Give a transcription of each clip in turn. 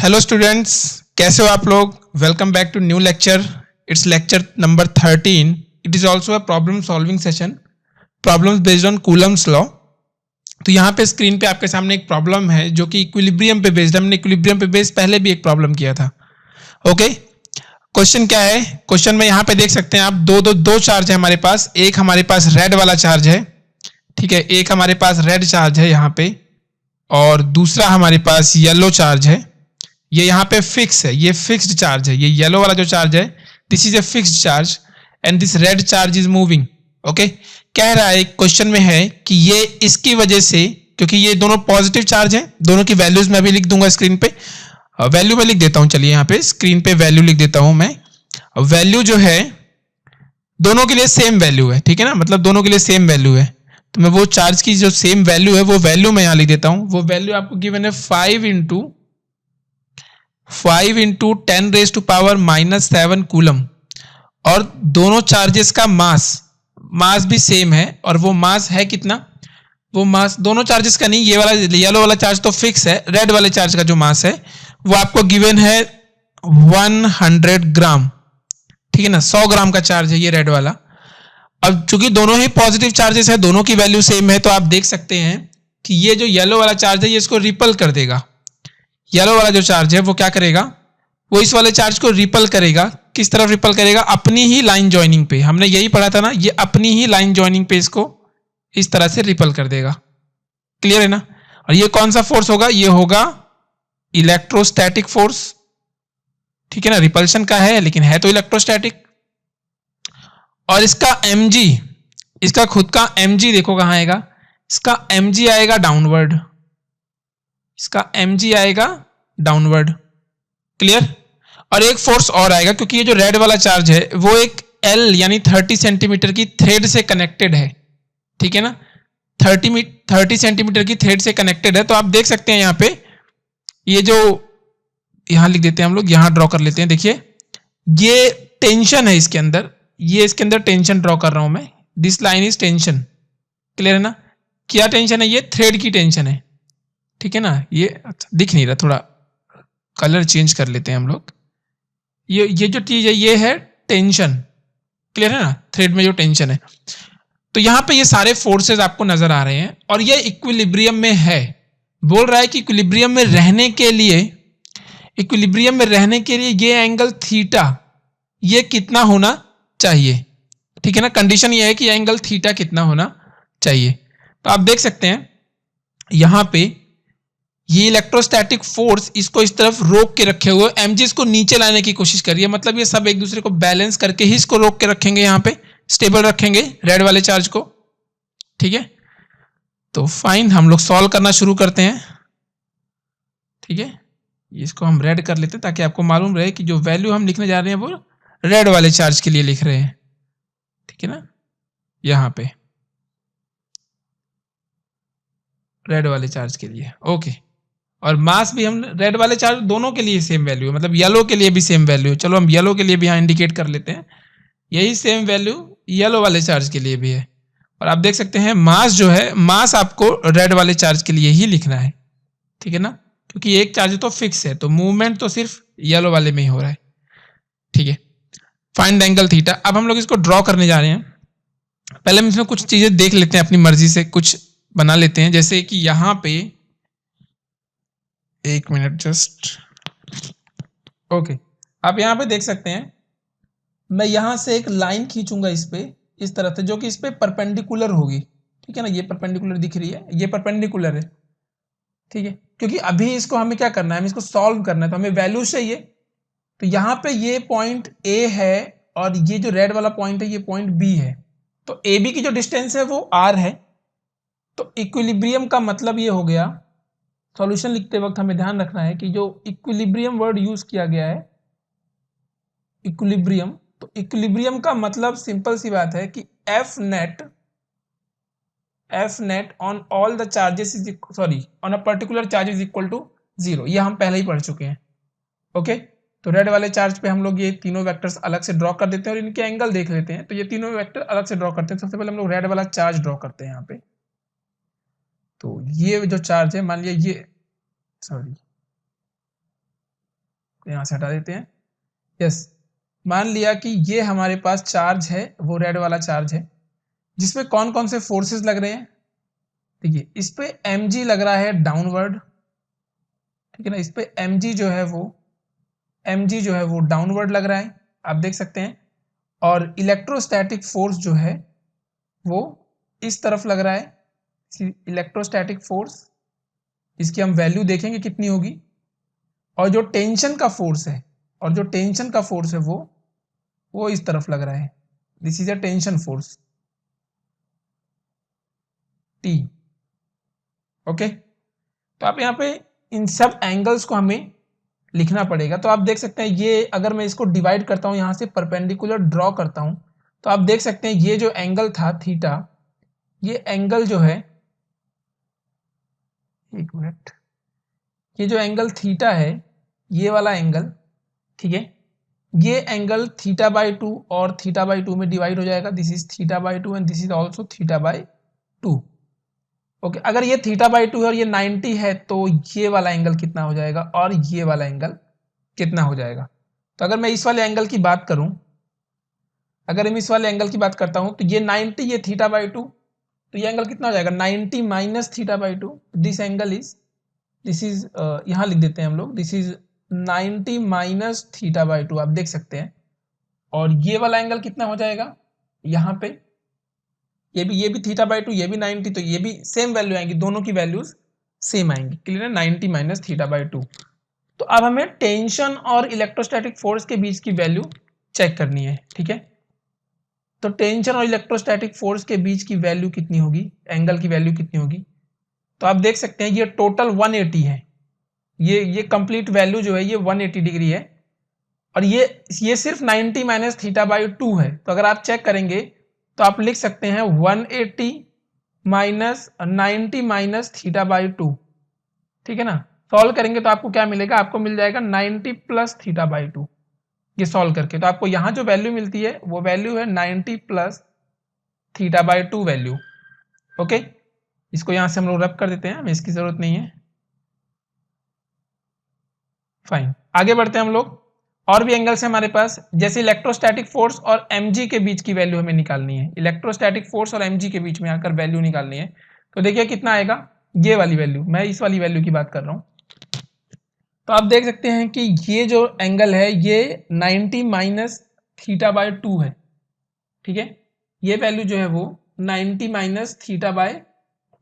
Hello students, कैसे हो आप लोग। Welcome back to new lecture. It's lecture number 13। It is also a problem solving session, problems based on Coulomb's law. तो यहाँ पे screen पे आपके सामने एक प्रॉब्लम है जो कि इक्विलिब्रियम पे बेस्ड। हमने इक्विलिब्रियम पे बेस्ड पहले भी एक प्रॉब्लम किया था। ओके, क्वेश्चन क्या है। क्वेश्चन में यहाँ पे देख सकते हैं आप, दो चार्ज है हमारे पास। एक हमारे पास रेड वाला चार्ज है, ठीक है, एक हमारे पास रेड चार्ज है यहाँ पे, और दूसरा हमारे पास येलो चार्ज है। ये यहाँ पे फिक्स है, ये फिक्स्ड चार्ज है। ये येलो वाला जो चार्ज है, this is a fixed charge and this red charge is moving. Okay, कह रहा है क्वेश्चन में है कि ये इसकी वजह से, क्योंकि ये दोनों पॉजिटिव चार्ज है, दोनों की वैल्यूज मैं अभी लिख दूंगा स्क्रीन पे। वैल्यू में लिख देता हूं, चलिए यहाँ पे स्क्रीन पे वैल्यू लिख देता हूं मैं। वैल्यू जो है दोनों के लिए सेम वैल्यू है, ठीक है ना, मतलब दोनों के लिए सेम वैल्यू है। तो मैं वो चार्ज की जो सेम वैल्यू है वो वैल्यू मैं यहां लिख देता हूं। वो वैल्यू आपको गिवन है 5 इंटू 10⁻⁻7 कूलम। और दोनों चार्जेस का मास भी सेम है। और वो मास है कितना, वो मास दोनों चार्जेस का नहीं, ये वाला येलो वाला चार्ज तो फिक्स है, रेड वाले चार्ज का जो मास है वो आपको गिवन है 100 ग्राम, ठीक है ना। 100 ग्राम का चार्ज है ये रेड वाला। अब चूंकि दोनों ही पॉजिटिव चार्जेस है, दोनों की वैल्यू सेम है, तो आप देख सकते हैं कि ये जो येलो वाला चार्ज है ये इसको रिपल कर देगा। येलो वाला जो चार्ज है वो क्या करेगा, वो इस वाले चार्ज को रिपल करेगा। किस तरफ रिपल करेगा, अपनी ही लाइन ज्वाइनिंग पे। हमने यही पढ़ा था ना, ये अपनी ही लाइन ज्वाइनिंग पे इसको इस तरह से रिपल कर देगा। क्लियर है ना। और ये कौन सा फोर्स होगा, ये होगा इलेक्ट्रोस्टैटिक फोर्स, ठीक है ना। रिपल्शन का है लेकिन है तो इलेक्ट्रोस्टैटिक। और इसका mg, इसका खुद का mg देखो कहां आएगा, इसका mg आएगा डाउनवर्ड, इसका mg आएगा डाउनवर्ड। क्लियर। और एक फोर्स और आएगा, क्योंकि ये जो रेड वाला चार्ज है वो एक L यानी 30 सेंटीमीटर की थ्रेड से कनेक्टेड है, ठीक है ना। 30 सेंटीमीटर की थ्रेड से कनेक्टेड है। तो आप देख सकते हैं यहाँ पे, ये जो यहां लिख देते हैं हम लोग, यहां ड्रॉ कर लेते हैं। देखिए ये टेंशन है इसके अंदर, ये इसके अंदर टेंशन ड्रॉ कर रहा हूं मैं। This line is tension. Clear है ना। क्या टेंशन है, ये थ्रेड की टेंशन है, ठीक है ना। ये अच्छा दिख नहीं रहा, थोड़ा कलर चेंज कर लेते हैं हम लोग। ये जो चीज है ये है टेंशन। क्लियर है ना, थ्रेड में जो टेंशन है। तो यहां पे ये सारे फोर्सेस आपको नजर आ रहे हैं और ये इक्विलिब्रियम में है। बोल रहा है कि इक्विलिब्रियम में रहने के लिए, इक्विलिब्रियम में रहने के लिए ये एंगल थीटा ये कितना होना चाहिए, ठीक है ना। कंडीशन ये है कि एंगल थीटा कितना होना चाहिए। तो आप देख सकते हैं यहां पे ये इलेक्ट्रोस्टैटिक फोर्स इसको इस तरफ रोक के रखे हुए, mg इसको नीचे लाने की कोशिश कर रही है। मतलब ये सब एक दूसरे को बैलेंस करके ही इसको रोक के रखेंगे, यहां पे स्टेबल रखेंगे रेड वाले चार्ज को, ठीक है। तो फाइन, हम लोग सॉल्व करना शुरू करते हैं, ठीक है। इसको हम रेड कर लेते हैं ताकि आपको मालूम रहे कि जो वैल्यू हम लिखने जा रहे हैं वो रेड वाले चार्ज के लिए लिख रहे हैं, ठीक है ना। यहां पे रेड वाले चार्ज के लिए, ओके। और मास भी हम रेड वाले चार्ज दोनों के लिए सेम वैल्यू है, मतलब येलो के लिए भी सेम वैल्यू है। चलो हम येलो के लिए भी यहां इंडिकेट कर लेते हैं, यही सेम वैल्यू येलो वाले चार्ज के लिए भी है। और आप देख सकते हैं मास जो है, मास आपको रेड वाले चार्ज के लिए ही लिखना है, ठीक है ना, क्योंकि एक चार्ज तो फिक्स है, तो मूवमेंट तो सिर्फ येलो वाले में ही हो रहा है, ठीक है। Find angle theta. अब हम लोग इसको ड्रॉ करने जा रहे हैं। पहले हम इसमें कुछ चीजें देख लेते हैं, अपनी मर्जी से कुछ बना लेते हैं। जैसे कि यहां पे एक मिनट जस्ट, ओके। आप यहां पे देख सकते हैं मैं यहां से एक लाइन खींचूंगा इस पे, इस तरह से, जो कि इस पे परपेंडिकुलर होगी, ठीक है ना। ये परपेंडिकुलर दिख रही है, ये परपेंडिकुलर है, ठीक है। क्योंकि अभी इसको हमें क्या करना है, हमें इसको सॉल्व करना है, तो हमें वैल्यू चाहिए। तो यहां पे ये पॉइंट ए है और ये जो रेड वाला पॉइंट है ये पॉइंट बी है। तो ए बी की जो डिस्टेंस है वो आर है। तो इक्विलिब्रियम का मतलब ये हो गया, सॉल्यूशन लिखते वक्त हमें ध्यान रखना है कि जो इक्विलिब्रियम वर्ड यूज किया गया है, इक्विलिब्रियम, तो इक्विलिब्रियम का मतलब सिंपल सी बात है कि F net on all the charges is, sorry, on a particular charge is equal to 0। ये हम पहले ही पढ़ चुके हैं, ओके। तो रेड वाले चार्ज पे हम लोग ये तीनों वेक्टर्स अलग से ड्रॉ कर देते हैं और इनके एंगल देख लेते हैं। तो ये तीनों वेक्टर अलग से ड्रॉ करते हैं। सबसे पहले हम लोग रेड वाला चार्ज ड्रॉ करते हैं यहाँ पे। तो ये जो चार्ज है, मान लिया ये, सॉरी, तो यहाँ से हटा देते हैं। यस, मान लिया कि ये हमारे पास चार्ज है, वो रेड वाला चार्ज है, जिसमें कौन कौन से फोर्सेस लग रहे हैं। देखिए इस पे mg लग रहा है डाउनवर्ड, ठीक है ना, इस पे mg जो है वो डाउनवर्ड लग रहा है, आप देख सकते हैं। और इलेक्ट्रोस्टैटिक फोर्स जो है वो इस तरफ लग रहा है, इलेक्ट्रोस्टैटिक फोर्स, इसकी हम वैल्यू देखेंगे कितनी होगी। और जो टेंशन का फोर्स है, वो इस तरफ लग रहा है, this is a tension force T। Okay, तो आप यहाँ पे इन सब एंगल्स को हमें लिखना पड़ेगा। तो आप देख सकते हैं ये, अगर मैं इसको डिवाइड करता हूँ, यहाँ से परपेंडिकुलर ड्रॉ करता हूँ, तो आप देख सकते हैं ये जो एंगल था थीटा, ये एंगल जो है, एक मिनट, ये जो एंगल थीटा है, ये वाला एंगल, ठीक है, ये एंगल थीटा बाई 2 और थीटा बाई 2 में डिवाइड हो जाएगा। This is theta by 2 and this is also theta by 2। Okay, अगर ये थीटा बाई 2 है और ये 90 है, तो ये वाला एंगल कितना हो जाएगा और ये वाला एंगल कितना हो जाएगा। तो अगर मैं इस वाले एंगल की बात करूं, अगर मैं इस वाले एंगल की बात करता हूं, तो ये 90, ये थीटा बाई 2, तो ये एंगल कितना हो जाएगा 90 minus theta by 2। This angle is, this is, यहां लिख देते हैं हम लोग, this is 90 minus theta by 2, आप देख सकते हैं। और ये वाला एंगल कितना हो जाएगा, यहाँ पे ये भी थीटा बाई 2, ये भी 90, तो ये भी सेम वैल्यू आएंगी, दोनों की वैल्यूज सेम आएंगी। क्लियर है, 90 माइनस थीटा बाई 2। तो अब हमें टेंशन और इलेक्ट्रोस्टैटिक फोर्स के बीच की वैल्यू चेक करनी है, ठीक है। तो टेंशन और इलेक्ट्रोस्टैटिक फोर्स के बीच की वैल्यू कितनी होगी, एंगल की वैल्यू कितनी होगी। तो आप देख सकते हैं ये टोटल 180 है, ये कंप्लीट वैल्यू जो है ये 180 डिग्री है, और ये सिर्फ 90 माइनस थीटा बाई 2 है। तो अगर आप चेक करेंगे तो आप लिख सकते हैं 180 माइनस 90 माइनस थीटा बाई 2, ठीक है ना। सॉल्व करेंगे तो आपको क्या मिलेगा, आपको मिल जाएगा 90 प्लस थीटा बाई 2। ये सॉल्व करके तो आपको यहां जो वैल्यू मिलती है वो वैल्यू है 90 plus theta by 2 value. Okay, इसको यहां से हम लोग रब कर देते हैं, हमें इसकी जरूरत नहीं है। फाइन, आगे बढ़ते हैं हम लोग। और भी एंगल्स है हमारे पास, जैसे इलेक्ट्रोस्टैटिक फोर्स और mg के बीच की वैल्यू हमें निकालनी है। इलेक्ट्रोस्टैटिक फोर्स और mg के बीच में आकर वैल्यू निकालनी है। तो देखिए कितना आएगा, ये वाली वैल्यू, मैं इस वाली वैल्यू की बात कर रहा हूं। तो आप देख सकते हैं कि ये जो एंगल है ये 90 माइनस थीटा बाय 2 है, ठीक है। ये वैल्यू जो है वो 90 माइनस थीटा बाय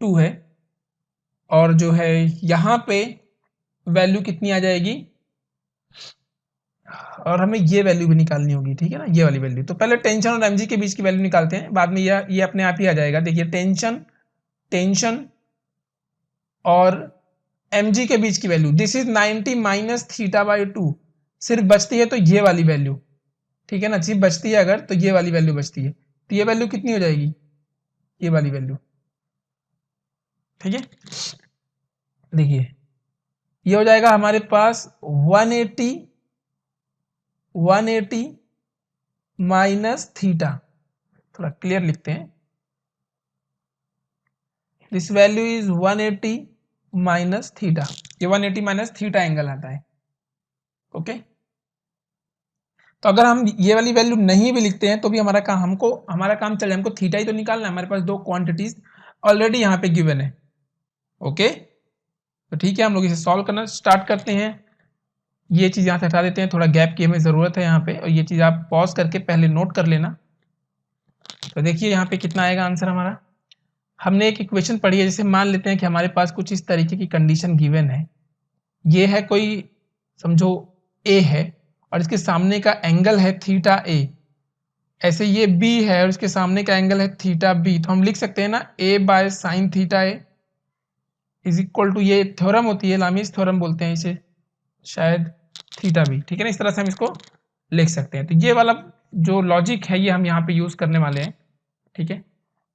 2 है, और जो है यहां पे वैल्यू कितनी आ जाएगी, और हमें ये वैल्यू भी निकालनी होगी, ठीक है ना, ये वाली वैल्यू। तो पहले टेंशन और mg के बीच की वैल्यू निकालते हैं, बाद में ये अपने आप ही आ जाएगा। देखिए टेंशन और mg के बीच की value, this is 90 minus theta by 2, सिर्फ बचती है तो ये वाली वैल्यू, ठीक है ना, सिर्फ बचती है अगर, तो ये वाली वैल्यू बचती है। तो ये वैल्यू कितनी हो जाएगी, ये वाली वैल्यू, ठीक है। देखिए ये हो जाएगा हमारे पास 180 माइनस थीटा, थोड़ा क्लियर लिखते हैं, this value is 180 minus theta, ये 180 माइनस थीटा एंगल आता है। ओके, तो अगर हम ये वाली वैल्यू नहीं भी लिखते हैं तो भी हमारा काम चले, हमको थीटा ही तो निकालना है, हमारे पास दो क्वांटिटीज ऑलरेडी यहाँ पे गिवन है। ओके, तो ठीक है, हम लोग इसे सॉल्व करना स्टार्ट करते हैं। ये चीज यहाँ से हटा देते हैं, थोड़ा गैप की हमें जरूरत है यहाँ पे, और ये चीज आप पॉज करके पहले नोट कर लेना। तो देखिए यहाँ पे कितना आएगा आंसर हमारा। हमने एक इक्वेशन पढ़ी है, जैसे मान लेते हैं कि हमारे पास कुछ इस तरीके की कंडीशन गिवन है, ये है कोई, समझो ए है और इसके सामने का एंगल है थीटा ए, ऐसे ये बी है और इसके सामने का एंगल है थीटा बी। तो हम लिख सकते हैं ना A by sine theta A is equal to, ये थ्योरम होती है, लामीज थ्योरम बोलते हैं इसे शायद, थीटा बी, ठीक है ना, इस तरह से हम इसको लिख सकते हैं। तो ये वाला जो लॉजिक है ये हम यहाँ पे यूज करने वाले हैं, ठीक है।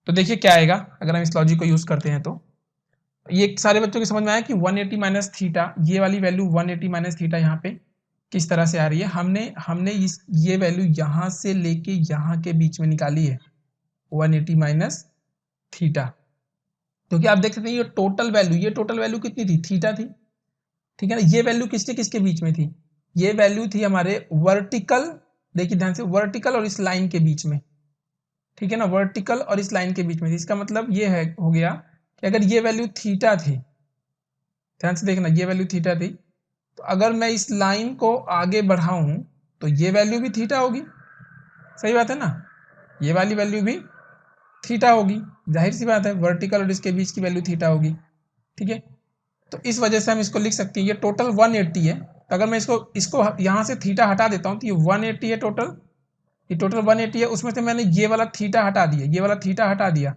तो देखिए क्या आएगा अगर हम इस लॉजिक को यूज करते हैं। तो ये सारे बच्चों की समझ में आया कि 180 माइनस थीटा, ये वाली वैल्यू 180 माइनस थीटा यहाँ पे किस तरह से आ रही है, हमने ये वैल्यू यहाँ से लेके यहाँ के बीच में निकाली है 180 माइनस थीटा, क्योंकि आप देख सकते हैं ये टोटल वैल्यू कितनी थी, थीटा थी, ठीक है ना। ये वैल्यू किसके किसके बीच में थी, ये वैल्यू थी हमारे वर्टिकल, देखिए ध्यान से, वर्टिकल और इस लाइन के बीच में, ठीक है ना, वर्टिकल और इस लाइन के बीच में। इसका मतलब ये है, हो गया कि अगर ये वैल्यू थीटा थी, ध्यान से देखना, ये वैल्यू थीटा थी, तो अगर मैं इस लाइन को आगे बढ़ाऊं तो ये वैल्यू भी थीटा होगी, सही बात है ना, ये वाली वैल्यू भी थीटा होगी, जाहिर सी बात है, वर्टिकल और इसके बीच की वैल्यू थीटा होगी, ठीक है। तो इस वजह से हम इसको लिख सकते हैं, ये टोटल 180 है, तो अगर मैं इसको इसको यहाँ से थीटा हटा देता हूँ तो ये 180 है टोटल, ये टोटल 180 है, उसमें से मैंने ये वाला थीटा हटा दिया, ये वाला थीटा हटा दिया,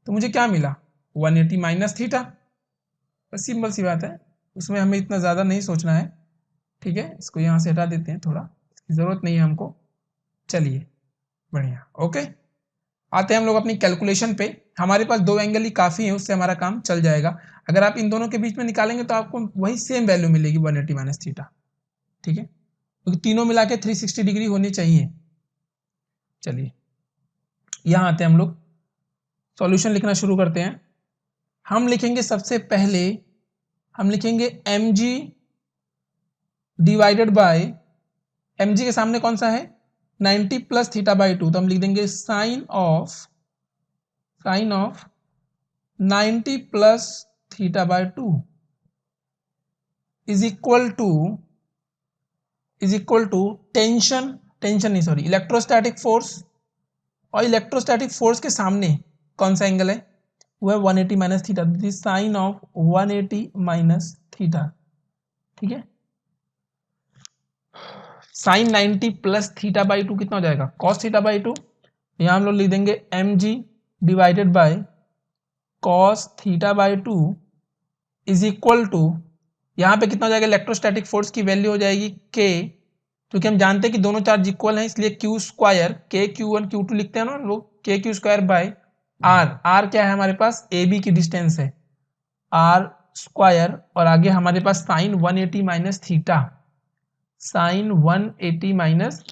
तो मुझे क्या मिला, 180 माइनस थीटा। बस सिंपल सी बात है, उसमें हमें इतना ज़्यादा नहीं सोचना है, ठीक है। इसको यहाँ से हटा देते हैं, थोड़ा इसकी ज़रूरत नहीं है हमको। चलिए बढ़िया, ओके। आते हैं हम लोग अपनी कैलकुलेशन पे। हमारे पास दो एंगल ही काफ़ी है, उससे हमारा काम चल जाएगा। अगर आप इन दोनों के बीच में निकालेंगे तो आपको वही सेम वैल्यू मिलेगी, 180 माइनस थीटा, ठीक है, क्योंकि तीनों मिला के 360 डिग्री होनी चाहिए। चलिए यहाँ आते हैं हम लोग, सॉल्यूशन लिखना शुरू करते हैं। हम लिखेंगे सबसे पहले, हम लिखेंगे mg डिवाइडेड बाय, mg के सामने कौन सा है, 90 प्लस थीटा बाई 2, तो हम लिख देंगे sine of 90 plus theta by 2 is equal to tension नहीं सॉरी, इलेक्ट्रोस्टैटिक फोर्स, और इलेक्ट्रोस्टैटिक फोर्स के सामने कौन सा एंगल है, वो है 180 minus theta, sine of 180 minus theta, ठीक है। साइन 90 प्लस थीटा बाई 2 कितना हो जाएगा, कॉस थीटा बाई 2, यहाँ हम लोग लिख देंगे mg divided by cos theta by 2 is equal to, यहाँ पे कितना हो जाएगा, इलेक्ट्रोस्टैटिक फोर्स की वैल्यू हो जाएगी k, क्योंकि हम जानते हैं कि दोनों चार्ज इक्वल हैं, इसलिए क्यू स्क्वायर, के Q1 Q2 लिखते हैं ना लोग, के क्यू स्क्वायर बाय आर क्या है हमारे पास, ए बी की डिस्टेंस है, आर स्क्वायर, और आगे हमारे पास sine 180 minus theta, sine 180 minus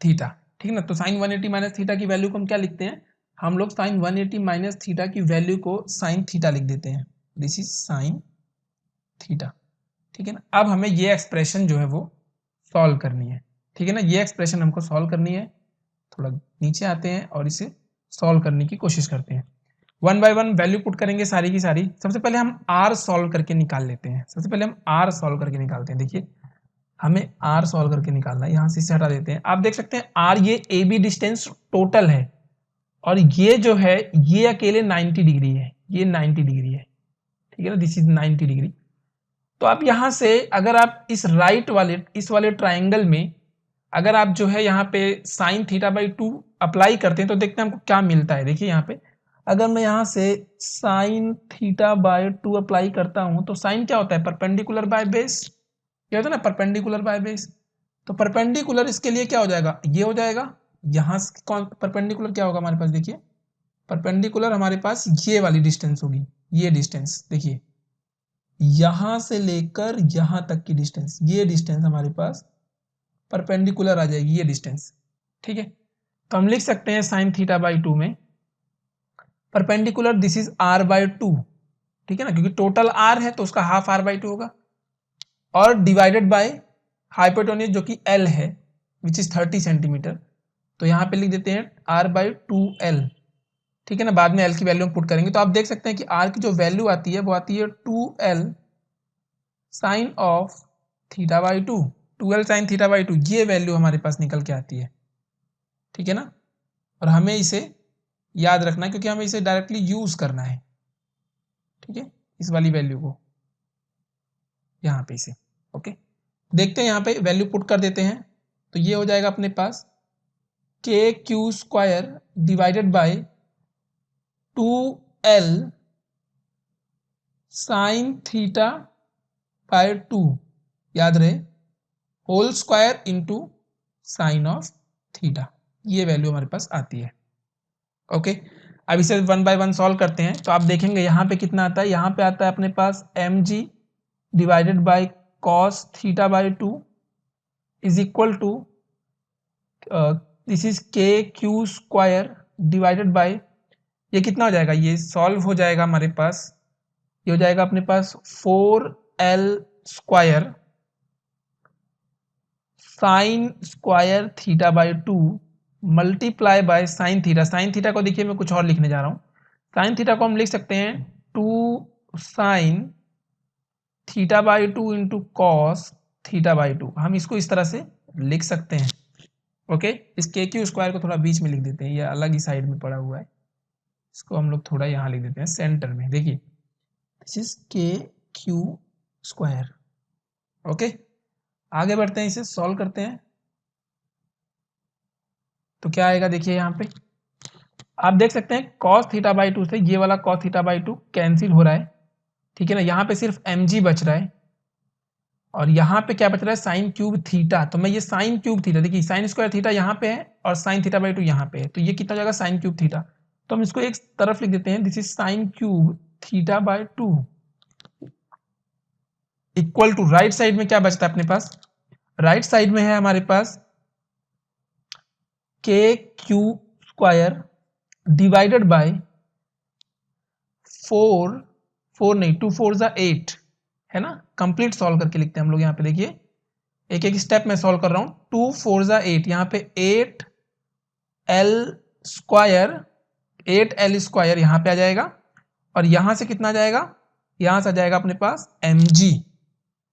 theta, ठीक है ना। तो साइन 180 माइनस थीटा की वैल्यू को हम क्या लिखते हैं, हम लोग साइन 180 माइनस थीटा की वैल्यू को साइन थीटा लिख देते हैं, दिस इज साइन थीटा, ठीक है ना। अब हमें ये एक्सप्रेशन जो है वो सॉल्व करनी है, ठीक है ना, ये एक्सप्रेशन हमको सॉल्व करनी है। थोड़ा नीचे आते हैं और इसे सॉल्व करने की कोशिश करते हैं, one by one value put करेंगे सारी की सारी। सबसे पहले हम आर सॉल्व करके निकाल लेते हैं, सबसे पहले हम आर सॉल्व करके निकालते हैं। देखिए हमें आर सॉल्व करके निकालना है, यहाँ से इसे हटा देते हैं। आप देख सकते हैं आर, ये ए बी डिस्टेंस टोटल है, और ये जो है ये अकेले 90 डिग्री है, ये 90 डिग्री है, ठीक है ना, दिस इज 90 डिग्री। तो आप यहाँ से अगर आप इस राइट वाले, इस वाले ट्राइंगल में अगर आप जो है यहाँ पे साइन थीटा बाई 2 अप्लाई करते हैं तो देखते हैं हमको क्या मिलता है। देखिए यहाँ पे अगर मैं यहाँ से साइन थीटा बाय 2 अप्लाई करता हूँ तो साइन क्या होता है, परपेंडिकुलर बाय बेस, क्या होता है ना, परपेंडिकुलर बाय बेस। तो परपेंडिकुलर इसके लिए क्या हो जाएगा, ये हो जाएगा, यहाँ से कौन परपेंडिकुलर क्या होगा हमारे पास, देखिए परपेंडिकुलर हमारे पास ये वाली डिस्टेंस होगी, ये डिस्टेंस देखिए, यहां से लेकर यहां तक की डिस्टेंस, ये डिस्टेंस हमारे पास परपेंडिकुलर आ जाएगी, ये डिस्टेंस, ठीक है। तो हम लिख सकते हैं साइन थीटा बाई 2 में perpendicular, this is R by 2, ठीक है ना, क्योंकि टोटल आर है तो उसका हाफ आर बाई 2 होगा, और डिवाइडेड बाय हाइपोटेन्यूज जो कि एल है, विच इज 30 सेंटीमीटर, तो यहाँ पे लिख देते हैं आर बाई 2L, ठीक है ना, बाद में एल की वैल्यू हम पुट करेंगे। तो आप देख सकते हैं कि आर की जो वैल्यू आती है वो आती है 2L sine of theta by 2, 2L sine theta by 2, ये वैल्यू हमारे पास निकल के आती है, ठीक है ना। और हमें इसे याद रखना है क्योंकि हमें इसे डायरेक्टली यूज करना है, ठीक है, इस वाली वैल्यू को यहाँ पे इसे, ओके। देखते हैं यहाँ पे वैल्यू पुट कर देते हैं, तो ये हो जाएगा अपने पास K q square divided by 2L sine theta by 2, याद रहे, whole square into sine of theta, ये वैल्यू हमारे पास आती है, ओके। अब इसे वन बाय वन सॉल्व करते हैं। तो आप देखेंगे यहाँ पे कितना आता है, यहाँ पे आता है अपने पास mg divided by cos theta by 2 is equal to this is K q square divided by, ये कितना हो जाएगा, ये सॉल्व हो जाएगा हमारे पास, ये हो जाएगा अपने पास 4L square sine square theta by 2 multiply by sine theta. Sine theta को देखिए मैं कुछ और लिखने जा रहा हूँ। साइन थीटा को हम लिख सकते हैं 2 sign theta by 2 into cos theta by 2। हम इसको इस तरह से लिख सकते हैं। ओके, इस के क्यू स्क्वायर को थोड़ा बीच में लिख देते हैं, ये अलग ही साइड में पड़ा हुआ है, इसको हम लोग थोड़ा यहाँ लिख देते हैं सेंटर में। देखिए this is K q square. Okay, आगे बढ़ते हैं, इसे सॉल्व करते हैं। तो क्या आएगा देखिए यहाँ पे आप देख सकते हैं cos थीटा बाई 2 से ये वाला cos थीटा बाई 2 कैंसिल हो रहा है, ठीक है ना। यहाँ पे सिर्फ mg बच रहा है और यहाँ पे क्या बच रहा है साइन क्यूब थीटा। तो मैं ये साइन क्यूब थीटा, देखिए साइन स्क्वायर थीटा यहाँ पे है और साइन थीटा बाई 2 यहाँ पे है, तो ये कितना हो जाएगा साइन क्यूब थीटा। तो हम इसको एक तरफ लिख देते हैं, this is sine cube theta by 2 equal to right side में क्या बचता है अपने पास, राइट साइड में है हमारे पास K q square divided bye 4 नहीं 2 4 जा 8 है ना। कंप्लीट सॉल्व करके लिखते हैं हम लोग यहाँ पे। देखिए एक एक स्टेप में सॉल्व कर रहा हूँ। 2 4 जा 8, यहाँ पे 8l स्क्वायर, 8l स्क्वायर यहाँ पे आ जाएगा और यहाँ से कितना आ जाएगा, यहाँ से आ जाएगा अपने पास mg,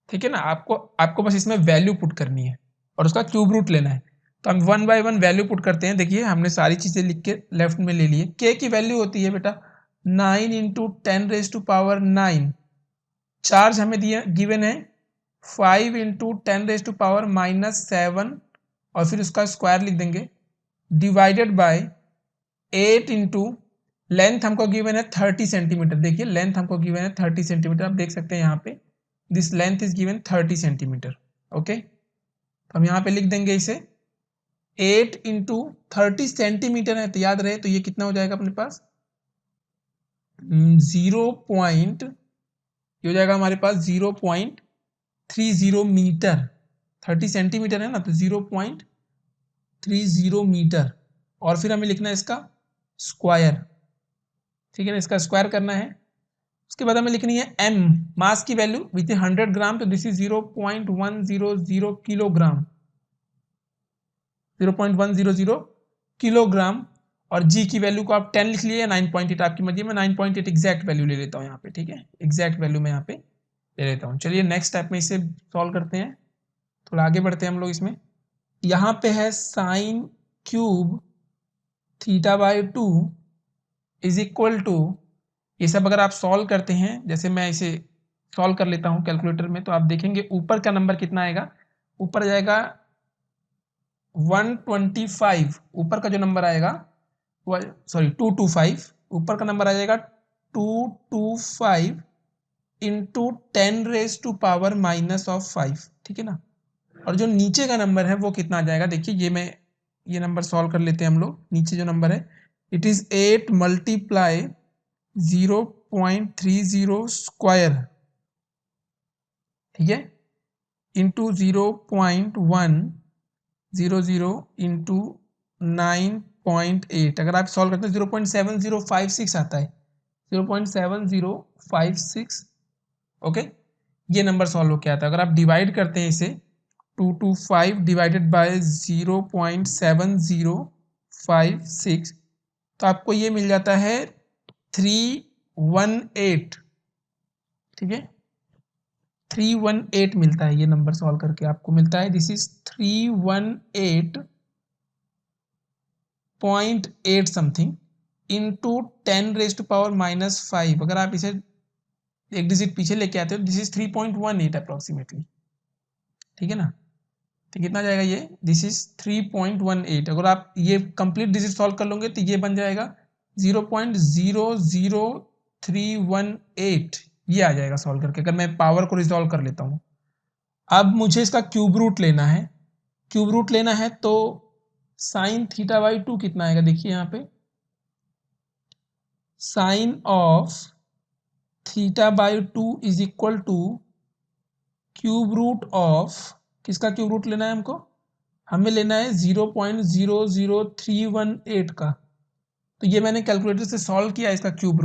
ठीक है ना। आपको बस इसमें वैल्यू पुट करनी है और उसका क्यूब रूट लेना है। तो हम 1 बाय 1 वैल्यू पुट करते हैं। देखिए हमने सारी चीजें लिख के लेफ्ट में ले लिए। k की वैल्यू होती है बेटा 9 into 10 raise to power 9। Charge हमें दिया गिवन है 5 इंटू 10 रेज टू पावर -7 और फिर उसका स्क्वायर लिख देंगे डिवाइडेड बाय 8 इंटू लेंथ हमको गिवन है 30 सेंटीमीटर। देखिए लेंथ हमको गिवन है 30 सेंटीमीटर, आप देख सकते हैं यहाँ पे this length is given 30 centimetre. Okay, तो हम यहाँ पे लिख देंगे इसे 8 इंटू 30 सेंटीमीटर है तो याद रहे, तो ये कितना हो जाएगा अपने पास ये हो जाएगा हमारे पास 0.30 मीटर। 30 सेंटीमीटर है ना, तो 0.30 मीटर और फिर हमें लिखना है इसका स्क्वायर, ठीक है ना, इसका स्क्वायर करना है। उसके बाद हमें लिखनी है m, मास की वैल्यू विथ 100 ग्राम, तो दिस इज 0.100 किलोग्राम, 0.100 किलोग्राम। और g की वैल्यू को आप 10 लिख लिए, 9.8 आपकी मर्जी, मैं 9.8 एग्जैक्ट वैल्यू ले लेता हूँ यहाँ पे, ठीक है, एग्जैक्ट वैल्यू मैं यहाँ पे ले लेता हूँ। चलिए नेक्स्ट स्टेप में इसे सॉल्व करते हैं, थोड़ा आगे बढ़ते हैं हम लोग इसमें। यहाँ पे है sine cube theta by 2 is equal to, ये सब अगर आप सॉल्व करते हैं, जैसे मैं इसे सॉल्व कर लेता हूँ कैलकुलेटर में, तो आप देखेंगे ऊपर का नंबर कितना आएगा, ऊपर जाएगा 125, ऊपर का जो नंबर आएगा सॉरी 225, ऊपर का नंबर आ जाएगा 225 इंटू 10 रेज टू पावर -5, ठीक है ना। और जो नीचे का नंबर है वो कितना आ जाएगा, देखिए ये नंबर सॉल्व कर लेते हैं हम लोग। नीचे जो नंबर है इट इज 8 मल्टीप्लाई 0.30 स्क्वायर, ठीक है, इंटू 0.100 इंटू 9.8। अगर आप सॉल्व करते हैं 0.7056 आता है, 0.7056। ओके, ये नंबर सॉल्व हो क्या आता है। अगर आप डिवाइड करते हैं इसे 225 डिवाइडेड बाय 0.7056 तो आपको ये मिल जाता है 318, ठीक है, 318 मिलता है। ये नंबर सॉल्व करके आपको मिलता है this is 318.8 something into 10 raise to power -5। अगर आप इसे एक डिजिट पीछे लेके आते हो दिस इज 3.18 अप्रोक्सीमेटली, ठीक है ना। तो कितना जाएगा ये, दिस इज 3.18। अगर आप ये कंप्लीट डिजिट सॉल्व कर लोगे तो ये बन जाएगा 0.00318, ये आ जाएगा सॉल्व करके, अगर मैं पावर को रिजॉल्व कर लेता हूं। अब मुझे इसका क्यूब रूट लेना है, क्यूब रूट लेना है तो साइन थीटा बाई 2 कितना आएगा, देखिए यहाँ पे sine of theta by 2 is equal to cube root of, किसका क्यूब रूट लेना है हमको, हमें लेना है 0.00318 का। तो ये मैंने कैलकुलेटर से सॉल्व किया इसका क्यूब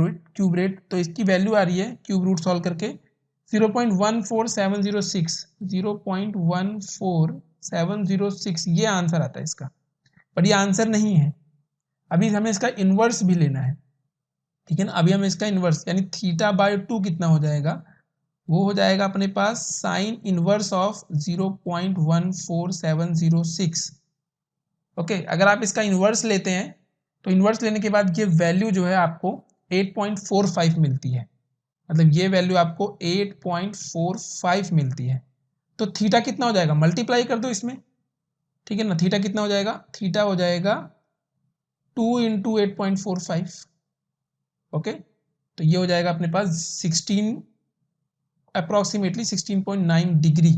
रेट, तो इसकी वैल्यू आ रही है क्यूब रूट सॉल्व करके 0.14706, 0.14706 706 ये आंसर आता है इसका, पर ये आंसर नहीं है। अभी हमें इसका इन्वर्स भी लेना है, ठीक है ना। अभी हमें इसका इन्वर्स यानी θ/2 कितना हो जाएगा, वो हो जाएगा अपने पास साइन इनवर्स ऑफ 0.14706। ओके, अगर आप इसका इन्वर्स लेते हैं तो इन्वर्स लेने के बाद ये वैल्यू जो है आपको 8.45 मिलती है, मतलब ये वैल्यू आपको 8.45 मिलती है। तो थीटा कितना हो जाएगा, मल्टीप्लाई कर दो इसमें, ठीक है ना। थीटा कितना हो जाएगा, थीटा हो जाएगा 2 इंटू 8.45। ओके, तो ये हो जाएगा अपने पास 16 अप्रोक्सीमेटली 16.9 डिग्री।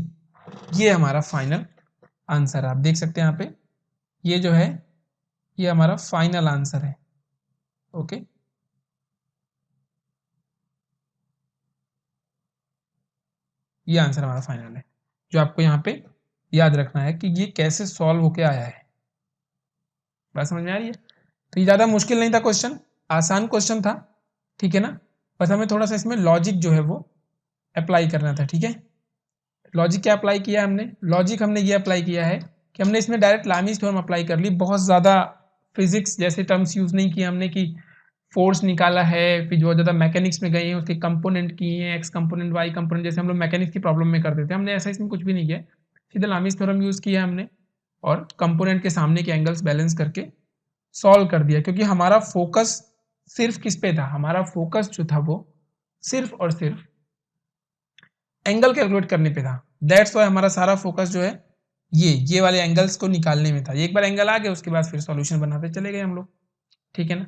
ये हमारा फाइनल आंसर है, आप देख सकते हैं यहाँ पे, ये जो है ये हमारा फाइनल आंसर है। ओके, ये आंसर हमारा फाइनल है, जो आपको यहाँ पे याद रखना है कि ये कैसे सॉल्व होके आया है। बात समझ में आ रही है। तो ये ज़्यादा मुश्किल नहीं था क्वेश्चन, आसान क्वेश्चन था, ठीक है ना। बस हमें थोड़ा सा इसमें लॉजिक जो है वो अप्लाई करना था, ठीक है। लॉजिक क्या अप्लाई किया हमने, लॉजिक हमने ये अप्लाई किया है कि हमने इसमें डायरेक्ट लामीज थ्योरम अप्लाई कर ली, बहुत ज़्यादा फिजिक्स जैसे टर्म्स यूज़ नहीं किए हमने कि फोर्स निकाला है, फिर जो ज़्यादा मैकेनिक्स में गए हैं उसके कंपोनेंट किए हैं, एक्स कंपोनेंट वाई कंपोनेंट, जैसे हम लोग मैकेनिक्स की प्रॉब्लम में करते थे, हमने ऐसा इसमें कुछ भी नहीं किया। सीधा लामीज थ्योरम यूज़ किया हमने और कंपोनेंट के सामने के एंगल्स बैलेंस करके सॉल्व कर दिया, क्योंकि हमारा फोकस सिर्फ किस पे था, हमारा फोकस जो था वो सिर्फ और सिर्फ एंगल कैलकुलेट करने पे था। दैट्स वाई हमारा सारा फोकस जो है ये वाले एंगल्स को निकालने में था। एक बार एंगल आ गया उसके बाद फिर सॉल्यूशन बनाते चले गए हम लोग, ठीक है ना।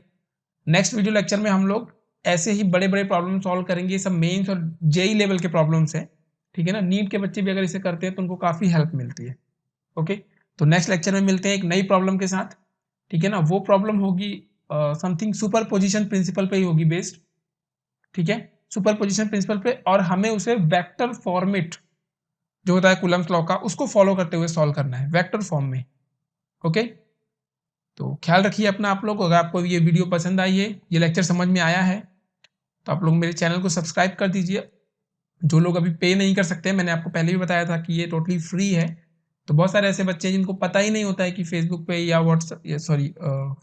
नेक्स्ट वीडियो लेक्चर में हम लोग ऐसे ही बड़े बड़े प्रॉब्लम सॉल्व करेंगे, ये सब मेंस और जेई लेवल के प्रॉब्लम्स है, ठीक है ना। नीट के बच्चे भी अगर इसे करते हैं तो उनको काफ़ी हेल्प मिलती है। ओके, तो नेक्स्ट लेक्चर में मिलते हैं एक नई प्रॉब्लम के साथ, ठीक है ना। वो प्रॉब्लम होगी समथिंग सुपर पोजिशन प्रिंसिपल पे ही होगी बेस्ड, ठीक है, सुपर पोजिशन प्रिंसिपल पे, और हमें उसे वेक्टर फॉर्मेट जो होता है कूलम्स लॉ का उसको फॉलो करते हुए सॉल्व करना है वेक्टर फॉर्म में। ओके, तो ख्याल रखिए अपना आप लोग। अगर आपको ये वीडियो पसंद आई है, ये लेक्चर समझ में आया है, तो आप लोग मेरे चैनल को सब्सक्राइब कर दीजिए। जो लोग अभी पे नहीं कर सकते, मैंने आपको पहले भी बताया था कि ये टोटली फ्री है। तो बहुत सारे ऐसे बच्चे हैं जिनको पता ही नहीं होता है कि फेसबुक पे या व्हाट्सएप सॉरी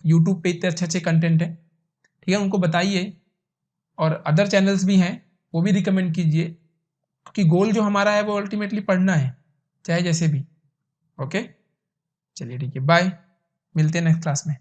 यूट्यूब पे इतने अच्छे अच्छे कंटेंट है, ठीक है, उनको बताइए। और अदर चैनल्स भी हैं, वो भी रिकमेंड कीजिए, क्योंकि गोल जो हमारा है वो अल्टीमेटली पढ़ना है, चाहे जैसे भी। ओके, चलिए ठीक है, बाय, मिलते हैं नेक्स्ट क्लास में।